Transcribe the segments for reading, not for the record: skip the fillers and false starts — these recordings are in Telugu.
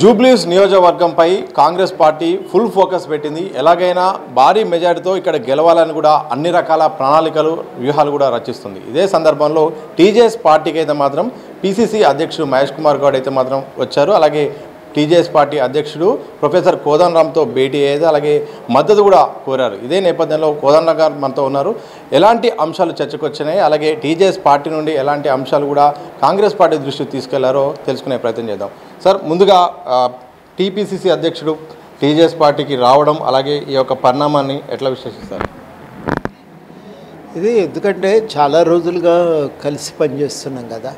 జూబ్లీస్ నియోజకవర్గంపై కాంగ్రెస్ పార్టీ ఫుల్ ఫోకస్ పెట్టింది. ఎలాగైనా భారీ మెజారిటీతో ఇక్కడ గెలవాలని కూడా అన్ని రకాల ప్రణాళికలు వ్యూహాలు కూడా రచిస్తుంది. ఇదే సందర్భంలో టీజేఎస్ పార్టీకి అయితే మాత్రం పీసీసీ అధ్యక్షుడు మహేష్ కుమార్ గౌడ్ అయితే మాత్రం వచ్చారు. అలాగే టీజేఎస్ పార్టీ అధ్యక్షుడు ప్రొఫెసర్ కోదండరామ్తో భేటీ అయ్యేది, అలాగే మద్దతు కూడా కోరారు. ఇదే నేపథ్యంలో కోదండరామ్ గారు మనతో ఉన్నారు. ఎలాంటి అంశాలు చర్చకు వచ్చినాయి, అలాగే టీజేఎస్ పార్టీ నుండి ఎలాంటి అంశాలు కూడా కాంగ్రెస్ పార్టీ దృష్టికి తీసుకెళ్లారో తెలుసుకునే ప్రయత్నం చేద్దాం. సార్, ముందుగా టీపీసీసీ అధ్యక్షుడు టీజేఎస్ పార్టీకి రావడం, అలాగే ఈ యొక్క పరిణామాన్ని ఎట్లా విశ్లేషిస్తారు? ఇది ఎందుకంటే చాలా రోజులుగా కలిసి పనిచేస్తున్నాం కదా.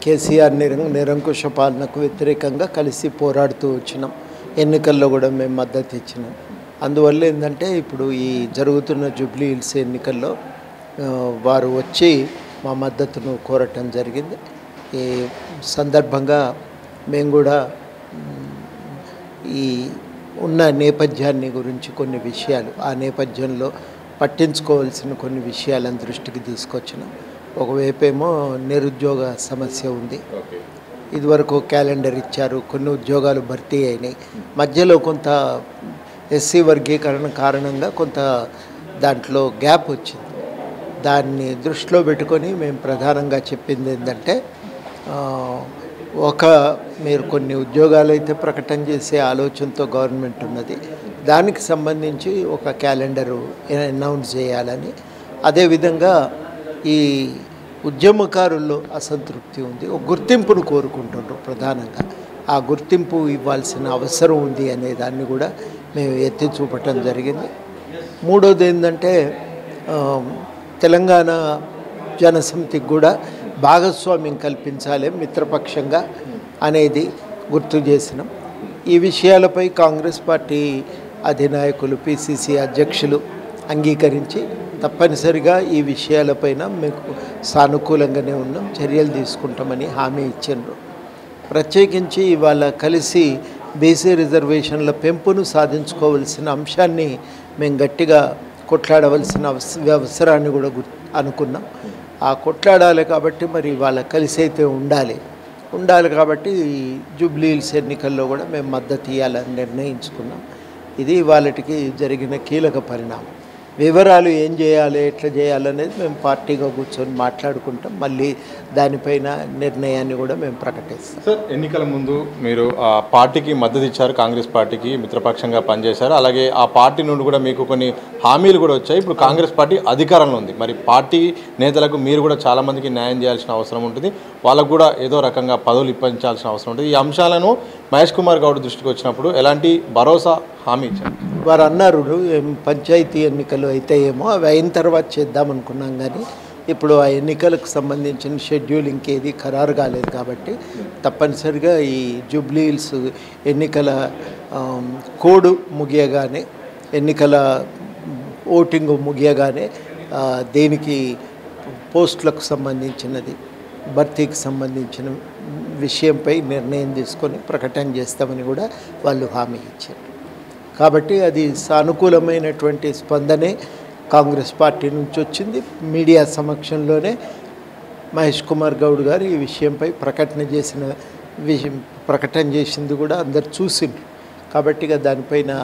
కేసీఆర్ నిరంకుశ పాలనకు వ్యతిరేకంగా కలిసి పోరాడుతూ వచ్చినాం. ఎన్నికల్లో కూడా మేము మద్దతు ఇచ్చినాం. అందువల్ల ఏంటంటే ఇప్పుడు ఈ జరుగుతున్న జూబ్లీ హిల్స్ ఎన్నికల్లో వారు వచ్చి మా మద్దతును కోరటం జరిగింది. ఈ సందర్భంగా మేము కూడా ఈ ఉన్న నేపథ్యాన్ని గురించి కొన్ని విషయాలు, ఆ నేపథ్యంలో పట్టించుకోవాల్సిన కొన్ని విషయాలను దృష్టికి తీసుకొచ్చినాం. ఒకవైపేమో నిరుద్యోగ సమస్య ఉంది. ఇదివరకు క్యాలెండర్ ఇచ్చారు, కొన్ని ఉద్యోగాలు భర్తీ అయినాయి. మధ్యలో కొంత ఎస్సీ వర్గీకరణ కారణంగా కొంత దాంట్లో గ్యాప్ వచ్చింది. దాన్ని దృష్టిలో పెట్టుకొని మేము ప్రధానంగా చెప్పింది ఏంటంటే, మీరు కొన్ని ఉద్యోగాలు అయితే ప్రకటన చేసే ఆలోచనతో గవర్నమెంట్ ఉన్నది, దానికి సంబంధించి ఒక క్యాలెండరు అనౌన్స్ చేయాలని. అదేవిధంగా ఈ ఉద్యమకారుల్లో అసంతృప్తి ఉంది, ఒక గుర్తింపును కోరుకుంటున్నారు ప్రధానంగా. ఆ గుర్తింపు ఇవ్వాల్సిన అవసరం ఉంది అనే దాన్ని కూడా మేము ఎత్తి చూపటం జరిగింది. మూడోది ఏంటంటే, తెలంగాణ జనసమితికి కూడా భాగస్వామ్యం కల్పించాలి మిత్రపక్షంగా అనేది గుర్తు చేసినాం. ఈ విషయాలపై కాంగ్రెస్ పార్టీ అధినాయకులు, పీసీసీ అధ్యక్షులు అంగీకరించి తప్పనిసరిగా ఈ విషయాలపైన మీకు సానుకూలంగానే ఉన్నాం, చర్యలు తీసుకుంటామని హామీ ఇచ్చిండ్రు. ప్రత్యేకించి ఇవాళ కలిసి బీసీ రిజర్వేషన్ల పెంపును సాధించుకోవాల్సిన అంశాన్ని మేము గట్టిగా కొట్లాడవలసిన అవసరాన్ని కూడా అనుకున్నాం. ఆ కొట్లాడాలి కాబట్టి మరి వాళ్ళ కలిసి అయితే ఉండాలి కాబట్టి జూబ్లీ హిల్స్ ఎన్నికల్లో కూడా మేము మద్దతు ఇవ్వాలని నిర్ణయించుకున్నాం. ఇది వాళ్ళకి జరిగిన కీలక పరిణామం. వివరాలు ఏం చేయాలి, ఎట్లా చేయాలనేది మేము పార్టీగా కూర్చొని మాట్లాడుకుంటాం. మళ్ళీ దానిపైన నిర్ణయాన్ని కూడా మేము ప్రకటిస్తాం. సార్, ఎన్నికల ముందు మీరు ఆ పార్టీకి మద్దతు ఇచ్చారు, కాంగ్రెస్ పార్టీకి మిత్రపక్షంగా పనిచేశారు. అలాగే ఆ పార్టీ నుండి కూడా మీకు కొన్ని హామీలు కూడా వచ్చాయి. ఇప్పుడు కాంగ్రెస్ పార్టీ అధికారంలో ఉంది. మరి పార్టీ నేతలకు మీరు కూడా చాలామందికి న్యాయం చేయాల్సిన అవసరం ఉంటుంది, వాళ్ళకు కూడా ఏదో రకంగా పదవులు ఇప్పించాల్సిన అవసరం ఉంటుంది. ఈ అంశాలను మహేష్ కుమార్ గౌడ్ దృష్టికి వచ్చినప్పుడు ఎలాంటి భరోసా హామీ ఇచ్చారు? వారు అన్నారు, పంచాయతీ ఎన్నికలు అయితే ఏమో అవి అయిన తర్వాత చేద్దామనుకున్నాం, కానీ ఇప్పుడు ఆ ఎన్నికలకు సంబంధించిన షెడ్యూల్ ఇంకేది ఖరారు కాలేదు కాబట్టి తప్పనిసరిగా ఈ జూబ్లీ హిల్స్ ఎన్నికల కోడ్ ముగియగానే, ఎన్నికల ఓటింగ్ ముగియగానే దేనికి పోస్టులకు సంబంధించినది, భర్తీకి సంబంధించిన విషయంపై నిర్ణయం తీసుకొని ప్రకటన చేస్తామని కూడా వాళ్ళు హామీ ఇచ్చారు. కాబట్టి అది సానుకూలమైనటువంటి స్పందనే కాంగ్రెస్ పార్టీ నుంచి వచ్చింది. మీడియా సమక్షంలోనే మహేష్ కుమార్ గౌడ్ గారు ఈ విషయంపై ప్రకటన చేసింది కూడా అందరు చూసిండ్రు. కాబట్టి దానిపైన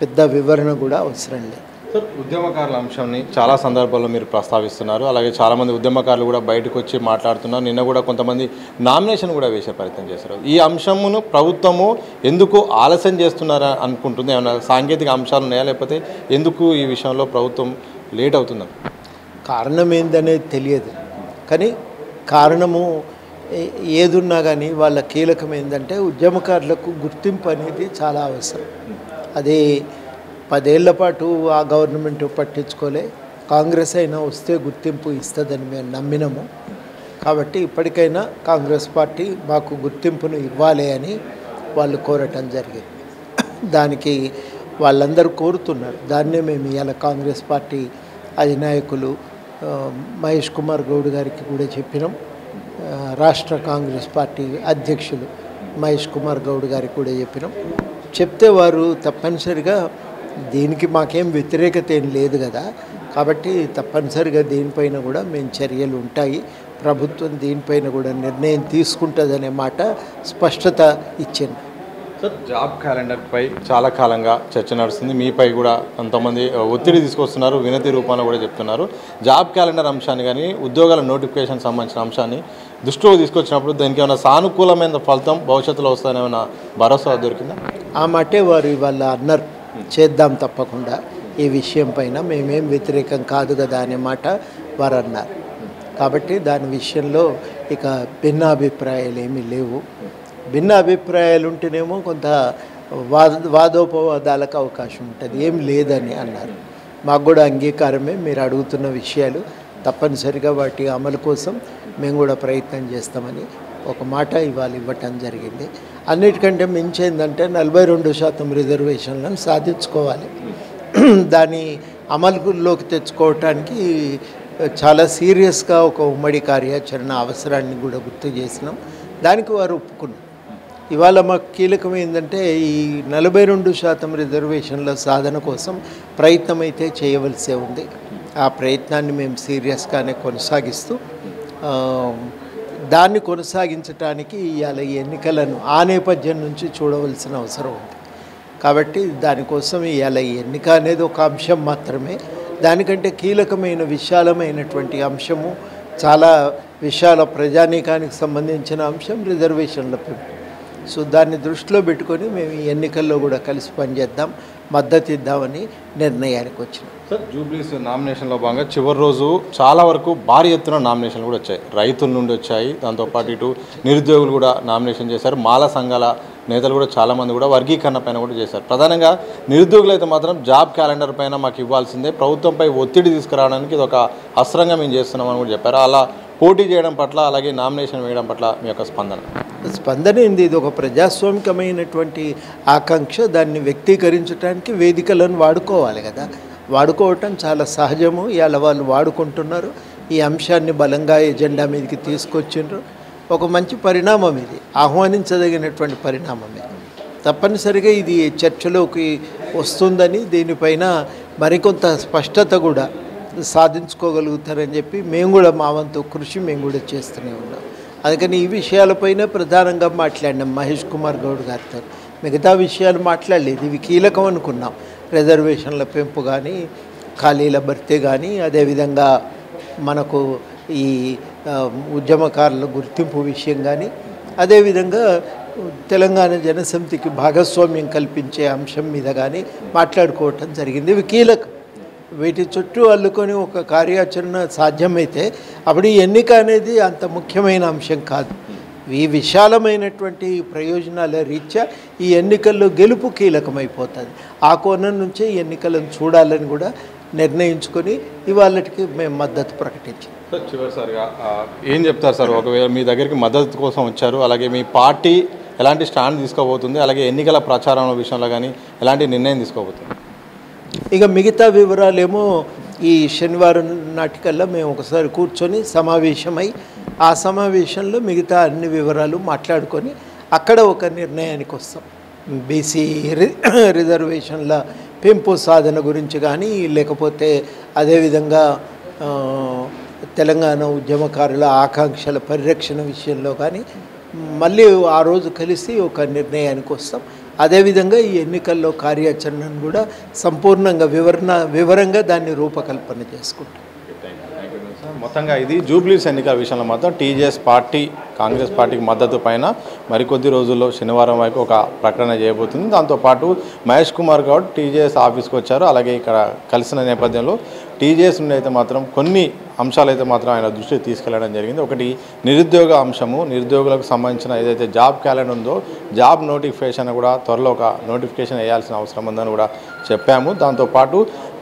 పెద్ద వివరణ కూడా అవసరం లేదు. సార్, ఉద్యమకారుల అంశాన్ని చాలా సందర్భాల్లో మీరు ప్రస్తావిస్తున్నారు. అలాగే చాలామంది ఉద్యమకారులు కూడా బయటకు వచ్చి మాట్లాడుతున్నారు. నిన్న కూడా కొంతమంది నామినేషన్ కూడా వేసే ప్రయత్నం చేశారు. ఈ అంశమును ప్రభుత్వము ఎందుకు ఆలస్యం చేస్తున్నారా అనుకుంటుంది? ఏమైనా సాంకేతిక అంశాలు ఉన్నాయా, లేకపోతే ఎందుకు ఈ విషయంలో ప్రభుత్వం లేట్ అవుతుందా? కారణం ఏందనేది తెలియదు, కానీ కారణము ఏదున్నా కానీ వాళ్ళ కీలకం ఏంటంటే ఉద్యమకారులకు గుర్తింపు అనేది చాలా అవసరం. అది 10 ఏళ్ల పాటు ఆ గవర్నమెంట్ పట్టించుకోలే. కాంగ్రెస్ అయినా వస్తే గుర్తింపు ఇస్తుందని మేము నమ్మినాము. కాబట్టి ఇప్పటికైనా కాంగ్రెస్ పార్టీ మాకు గుర్తింపును ఇవ్వాలి అని వాళ్ళు కోరటం జరిగింది. దానికి వాళ్ళందరూ కోరుతున్నారు. దాన్నే మేము ఇవాళ కాంగ్రెస్ పార్టీ అధినాయకులు మహేష్ కుమార్ గౌడ్ గారికి కూడా చెప్పినాం. రాష్ట్ర కాంగ్రెస్ పార్టీ అధ్యక్షులు మహేష్ కుమార్ గౌడ్ గారికి కూడా చెప్పినాం. చెప్తే వారు తప్పనిసరిగా దీనికి మాకేం వ్యతిరేకత ఏం లేదు కదా, కాబట్టి తప్పనిసరిగా దీనిపైన కూడా మేము చర్యలు ఉంటాయి, ప్రభుత్వం దీనిపైన కూడా నిర్ణయం తీసుకుంటుందనే మాట స్పష్టత ఇచ్చింది. సార్ జాబ్ క్యాలెండర్పై చాలా కాలంగా చర్చ నడుస్తుంది, మీపై కూడా కొంతమంది ఒత్తిడి తీసుకొస్తున్నారు, వినతి రూపంలో కూడా చెప్తున్నారు. జాబ్ క్యాలెండర్ అంశాన్ని కానీ ఉద్యోగాల నోటిఫికేషన్ సంబంధించిన అంశాన్ని దృష్టిలో తీసుకొచ్చినప్పుడు దానికి ఏమైనా సానుకూలమైన ఫలితం భవిష్యత్తులో వస్తుందని ఏమైనా భరోసా దొరికిందా? ఆ మాటే వారు ఇవాళ అన్నారు, చేద్దాం తప్పకుండా ఈ విషయం పైన మేమేం వ్యతిరేకం కాదు కదా అనే మాట వారు అన్నారు. కాబట్టి దాని విషయంలో ఇక భిన్నాభిప్రాయాలు ఏమీ లేవు. భిన్న అభిప్రాయాలు ఉంటేనేమో కొంత వాదోపవాదాలకు అవకాశం ఉంటుంది, ఏం లేదని అన్నారు. మాకు కూడా అంగీకారమే, మీరు అడుగుతున్న విషయాలు తప్పనిసరిగా వాటి అమలు కోసం మేము కూడా ప్రయత్నం చేస్తామని ఒక మాట ఇవాళ ఇవ్వటం జరిగింది. అన్నిటికంటే మించి ఏంటంటే 42% రిజర్వేషన్లను సాధించుకోవాలి. దాన్ని అమలులోకి తెచ్చుకోవటానికి చాలా సీరియస్గా ఒక ఉమ్మడి కార్యాచరణ అవసరాన్ని కూడా గుర్తు చేసినాం. దానికి వారు ఒప్పుకున్నారు. ఇవాళ మాకు కీలకం ఏంటంటే ఈ 42% రిజర్వేషన్ల సాధన కోసం ప్రయత్నం అయితే చేయవలసే ఉంది. ఆ ప్రయత్నాన్ని మేము సీరియస్గానే కొనసాగిస్తూ దాన్ని కొనసాగించడానికి ఇవాళ ఎన్నికలను ఆ నేపథ్యం నుంచి చూడవలసిన అవసరం ఉంది. కాబట్టి దానికోసం ఇవాళ ఎన్నిక అనేది ఒక అంశం మాత్రమే. దానికంటే కీలకమైన విశాలమైనటువంటి అంశము, చాలా విశాల ప్రజానీకానికి సంబంధించిన అంశం రిజర్వేషన్ల పెంపు. సో దాన్ని దృష్టిలో పెట్టుకొని మేము ఈ ఎన్నికల్లో కూడా కలిసి పనిచేద్దాం, మద్దతు ఇద్దామని నిర్ణయానికి వచ్చినాం. సార్, జూబ్లీస్ నామినేషన్లో భాగంగా చివరి రోజు చాలా వరకు భారీ ఎత్తున నామినేషన్లు కూడా వచ్చాయి, రైతుల నుండి వచ్చాయి. దాంతోపాటు ఇటు నిరుద్యోగులు కూడా నామినేషన్ చేశారు, మాల సంఘాల నేతలు కూడా చాలామంది కూడా వర్గీకరణ పైన కూడా చేశారు. ప్రధానంగా నిరుద్యోగులు అయితే మాత్రం జాబ్ క్యాలెండర్ పైన మాకు ఇవ్వాల్సిందే, ప్రభుత్వంపై ఒత్తిడి తీసుకురావడానికి ఇది ఒక అస్త్రంగా మేము చేస్తున్నామని కూడా చెప్పారు. అలా పోటీ చేయడం పట్ల, అలాగే నామినేషన్ వేయడం పట్ల మీ యొక్క స్పందన ఏంది? ఇది ఒక ప్రజాస్వామికమైనటువంటి ఆకాంక్ష. దాన్ని వ్యక్తీకరించడానికి వేదికలను వాడుకోవాలి కదా. వాడుకోవటం చాలా సహజము. ఇవాళ వాళ్ళు వాడుకుంటున్నారు. ఈ అంశాన్ని బలంగా ఎజెండా మీదకి తీసుకొచ్చిండ్రు. ఒక మంచి పరిణామం, ఇది ఆహ్వానించదగినటువంటి పరిణామమే. తప్పనిసరిగా ఇది చర్చలోకి వస్తుందని, దీనిపైన మరికొంత స్పష్టత కూడా సాధించుకోగలుగుతారని చెప్పి మేము కూడా మా వంతు కృషి మేము కూడా చేస్తూనే ఉన్నాం. అందుకని ఈ విషయాలపైన ప్రధానంగా మాట్లాడినాం మహేష్ కుమార్ గౌడ్ గారితో. మిగతా విషయాలు మాట్లాడలేదు, ఇవి కీలకం అనుకున్నాం. రిజర్వేషన్ల పెంపు కానీ, ఖాళీల భర్తీ కానీ, అదేవిధంగా మనకు ఈ ఉద్యమకారుల గుర్తింపు విషయం కానీ, అదేవిధంగా తెలంగాణ జనసమితికి భాగస్వామ్యం కల్పించే అంశం మీద కానీ మాట్లాడుకోవటం జరిగింది. ఇవి కీలకం. వీటి చుట్టూ అల్లుకొని ఒక కార్యాచరణ సాధ్యమైతే అప్పుడు ఈ ఎన్నిక అనేది అంత ముఖ్యమైన అంశం కాదు. ఈ విశాలమైనటువంటి ప్రయోజనాల రీత్యా ఈ ఎన్నికల్లో గెలుపు కీలకమైపోతుంది. ఆ కోణం నుంచే ఈ ఎన్నికలను చూడాలని కూడా నిర్ణయించుకొని ఇవాళకి మేము మద్దతు ప్రకటించాం. చివరిసారిగా ఏం చెప్తారు సార్? ఒకవేళ మీ దగ్గరికి మద్దతు కోసం వచ్చారు, అలాగే మీ పార్టీ ఎలాంటి స్టాండ్ తీసుకోబోతుంది, అలాగే ఎన్నికల ప్రచారం విషయంలో కానీ ఎలాంటి నిర్ణయం తీసుకోబోతుంది? ఇక మిగతా వివరాలేమో ఈ శనివారం నాటికల్లా మేము ఒకసారి కూర్చొని సమావేశమై ఆ సమావేశంలో మిగతా అన్ని వివరాలు మాట్లాడుకొని అక్కడ ఒక నిర్ణయానికి వస్తాం. బీసీ రిజర్వేషన్ల పెంపు సాధన గురించి కానీ, లేకపోతే అదేవిధంగా తెలంగాణ ఉద్యమకారుల ఆకాంక్షల పరిరక్షణ విషయంలో కానీ మళ్ళీ ఆ రోజు కలిసి ఒక నిర్ణయానికి వస్తాం. అదేవిధంగా ఈ ఎన్నికల్లో కార్యాచరణను కూడా సంపూర్ణంగా వివరంగా దాన్ని రూపకల్పన చేసుకుంటాం. మొత్తంగా ఇది జూబ్లీస్ ఎన్నికల విషయంలో మాత్రం టీజేఎస్ పార్టీ కాంగ్రెస్ పార్టీకి మద్దతు పైన మరికొద్ది రోజుల్లో శనివారం వరకు ఒక ప్రకటన చేయబోతుంది. దాంతోపాటు మహేష్ కుమార్ గౌడ్ టీజేఎస్ ఆఫీస్కి వచ్చారు. అలాగే ఇక్కడ కలిసిన నేపథ్యంలో టీజేఎస్ నుండి అయితే మాత్రం కొన్ని అంశాలు అయితే మాత్రం ఆయన దృష్టికి తీసుకెళ్లడం జరిగింది. ఒకటి నిరుద్యోగ అంశము, నిరుద్యోగులకు సంబంధించిన ఏదైతే జాబ్ క్యాలెండర్ ఉందో జాబ్ నోటిఫికేషన్ కూడా త్వరలో ఒక నోటిఫికేషన్ వేయాల్సిన అవసరం ఉందని కూడా చెప్పాము. దాంతోపాటు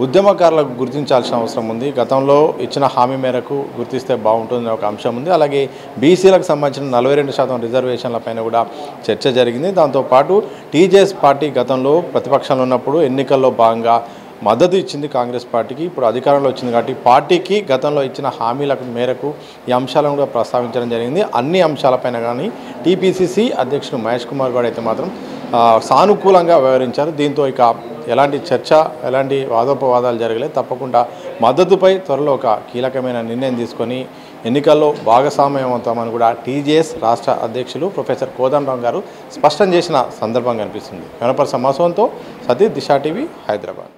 ఉద్యమకారులకు గుర్తించాల్సిన అవసరం ఉంది. గతంలో ఇచ్చిన హామీ మేరకు గుర్తిస్తే బాగుంటుందని ఒక అంశం ఉంది. అలాగే బీసీలకు సంబంధించిన 42% రిజర్వేషన్లపైన కూడా చర్చ జరిగింది. దాంతోపాటు టీజేఎస్ పార్టీ గతంలో ప్రతిపక్షంలో ఉన్నప్పుడు ఎన్నికల్లో భాగంగా మద్దతు ఇచ్చింది కాంగ్రెస్ పార్టీకి. ఇప్పుడు అధికారంలో వచ్చింది కాబట్టి పార్టీకి గతంలో ఇచ్చిన హామీల మేరకు ఈ అంశాలను కూడా ప్రస్తావించడం జరిగింది. అన్ని అంశాలపైన కానీ టీపీసీసీ అధ్యక్షుడు మహేష్ కుమార్ గౌడ్ అయితే మాత్రం సానుకూలంగా వ్యవహరించారు. దీంతో ఇక ఎలాంటి చర్చ, ఎలాంటి వాదోపవాదాలు జరగలేదు. తప్పకుండా మద్దతుపై త్వరలో ఒక కీలకమైన నిర్ణయం తీసుకొని ఎన్నికల్లో భాగస్వామ్యమవుతామని కూడా టీజేఎస్ రాష్ట్ర అధ్యక్షులు ప్రొఫెసర్ కోదండరాం గారు స్పష్టం చేసిన సందర్భం కనిపిస్తుంది. కనపర్స మసోన్తో సతీష్, దిశా టీవీ, హైదరాబాద్.